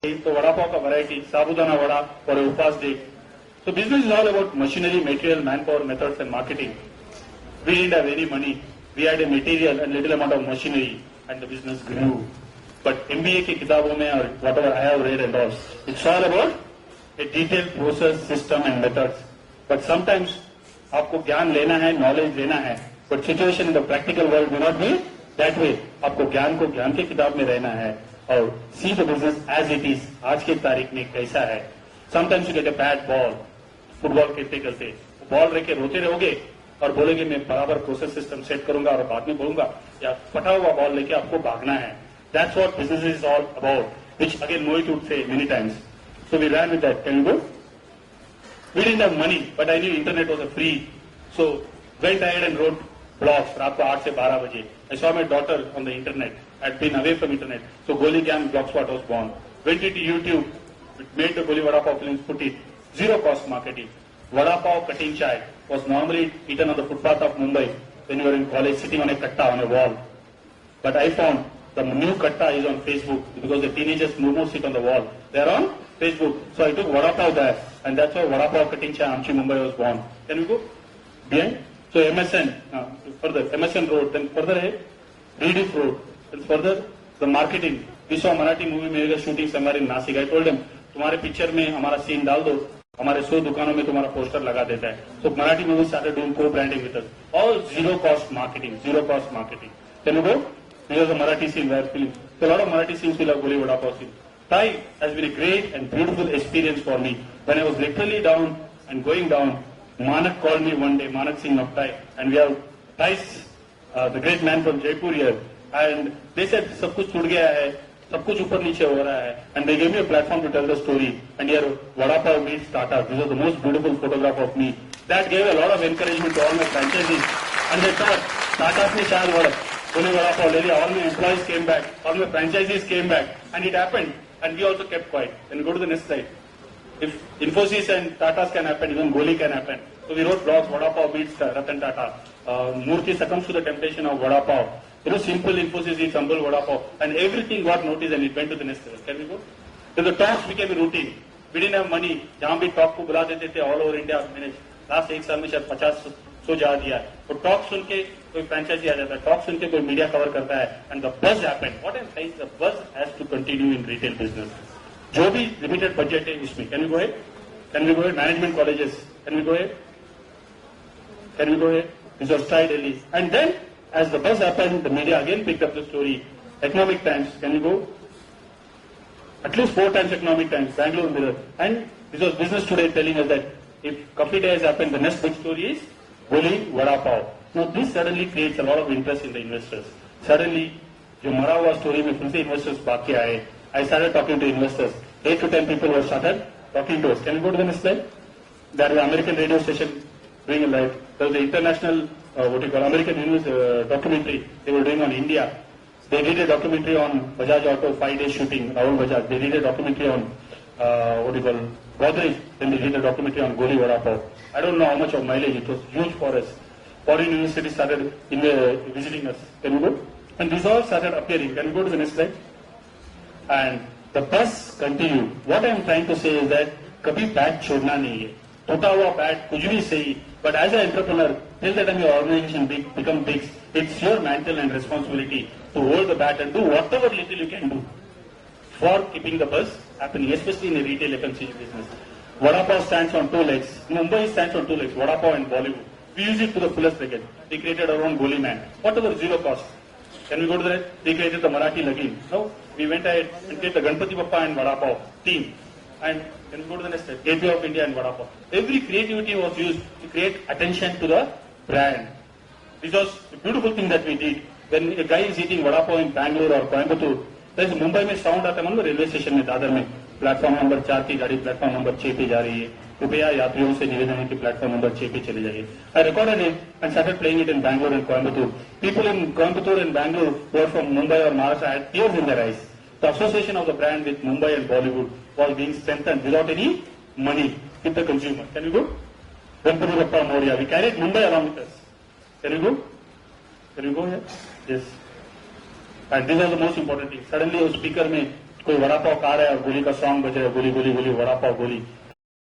तो वड़ा पाव का वैरायटी, साबुदाना वड़ा और उपवास day. So business is all about machinery, material, manpower, methods and marketing. We didn't have any money. We had a material and little amount of machinery and the business grew. But MBA की किताबों में और whatever I have read and all, it's all about a detailed process, system and methods. But sometimes आपको ज्ञान लेना है, knowledge लेना है, but situation in the practical world may not be that way. आपको ज्ञान को ज्ञान की किताब में रहना है और see the business as it is. आज की तारीख में कैसा है. Sometimes you get a bad ball. Football खेलते खेलते बॉल लेके रोते रहोगे और बोलेगे मैं बराबर प्रोसेस सिस्टम सेट करूंगा और बाद में बोलूंगा, या फटा हुआ बॉल लेके आपको भागना है. That's what business is all about, which again Mohit would say many times. So we ran with that. Can you go? We didn't have money, but I knew internet was a free. So went ahead and wrote blogs. रात को 8 से 12 बजे. I saw my daughter on the internet. I'd been away from internet. So Goli Gang Blogspot was born. Went into YouTube, made the Goli Vada Pav films, put it. Zero cost marketing. Vada Pav cutting chai was normally eaten on the footpath of Mumbai when you were in college, sitting on a katta on a wall. But I found the new katta is on Facebook because the teenagers no more sit on the wall. They are on Facebook. So I took Vada Pav there, and that's why Vada Pav cutting chai Amchi Mumbai was born. Can we go behind? So MSN, further MSN Road, then further Rediff Road, then further the marketing. We saw Marathi movie maker shooting somewhere in Nasik. I told them, तुम्हारे picture में हमारा scene डाल दो, हमारे 100 दुकानों में तुम्हारा poster लगा देता है. So Marathi movie started doing co-branding with us. All zero cost marketing, zero cost marketing. Can you go? Because the Marathi scene where film. So a lot of Marathi scenes will have Goli Vada Pav scene. Thai has been a great and beautiful experience for me. When I was literally down and going down, Manak called me one day, Manak Singh of Thai, and we have Thais, the great man from Jaipur here, and they said, सब कुछ छूट गया है, सब कुछ ऊपर नीचे हो रहा है, and they gave me a platform to tell the story, and here Vada Pav meets Tata. This was the most beautiful photograph of me. That gave a lot of encouragement to all my franchisees, and they thought, Tata ने शायद Goli Vada Pav ले लिया, all my employees came back, all my franchisees came back, and it happened, and we also kept quiet. Then go to the next slide. If Infosys and Tatas can happen, even Goli can happen. So we wrote blogs, Vada Pav beats Ratan Tata. Murthy succumbs to the temptation of Vada Pav. Simple Infosys eats humble Vada Pav. And everything got noticed and it went to the next level. Can we go? So the talks became a routine. We didn't have money. जहाँ भी talk को बुला देते थे all over India. मैंने last एक साल में शायद 50 जा दिया है. तो talk सुन के कोई franchise आ जाता है. Talk सुन के कोई media cover करता है. And the buzz happened. What I'm saying is the buzz has to continue in retail business. जो भी लिमिटेड बजट है इसमें. कैन वी गो है? कैन वी गो है? Management colleges. Can we go है? Can we go है? This was tried early. And then as the buzz happened the media again picked up the story. Economic times. Can we go? At least 4 times economic times. Bangalore mirror. And this was business today telling us that if coffee day has happened the next big story is Goli vada pav. Now this suddenly creates a lot of interest in the investors. Suddenly जो मरा हुआ story में फिर से investors भाग के आए. I started talking to investors. 8 to 10 people were started talking to us. Can you go to the next slide? There was an American radio station doing a live. There was the international, American news documentary they were doing on India. They did a documentary on Bajaj Auto 5-day shooting, Rahul Bajaj. They did a documentary on, Godrej. Then they did a documentary on Goli Vada Pav. I don't know how much of mileage. It was huge for us. Foreign universities started visiting us. Can you go? And these all started appearing. Can you go to the next slide? And the buzz continued. What I am trying to say is that कभी bat छोड़ना नहीं है. टूटा हुआ bat कुछ भी सही. But as an entrepreneur, till the time your organization become big, it's your mantle and responsibility to hold the bat and do whatever little you can do for keeping the buzz happening, especially in a retail FMCG business. Vada Pav stands on 2 legs. Mumbai stands on 2 legs. Vada Pav and Bollywood. We use it to the fullest again. We created our own Goli Man. Whatever, zero cost. Can we go to that? We created the Marathi Lagin. No, we went ahead and created the Ganpati Bappa and Vada Pav team. And can we go to the next step? Gateway of India and Vada Pav. Every creativity was used to create attention to the brand. This was a beautiful thing that we did. When a guy is eating Vada Pav in Bangalore or Coimbatore, there is Mumbai में sound आता है, railway station में दादर में platform number 4 की गाड़ी platform number 6 पे जा रही है. कृपया यात्रियों से निवेदन है कि प्लेटफॉर्म नंबर 6 पे चले जाइए. I recorded it and started playing it in Bangalore and Coimbatore. People in Coimbatore and Bangalore who are from Mumbai or Maharashtra had tears in their eyes. The association of the brand with Mumbai and Bollywood was being strengthened without any money with the consumer. Can you go? Ganpati Bappa Moria. We carried Mumbai along with us. Can you go? Can you go here? Yes. And this was the most important thing. Suddenly, a speaker में कोई वड़ा पाव खा रहा है और गोली का song बज रहा है, गोली गोली गोली वड़ा पाव गोली,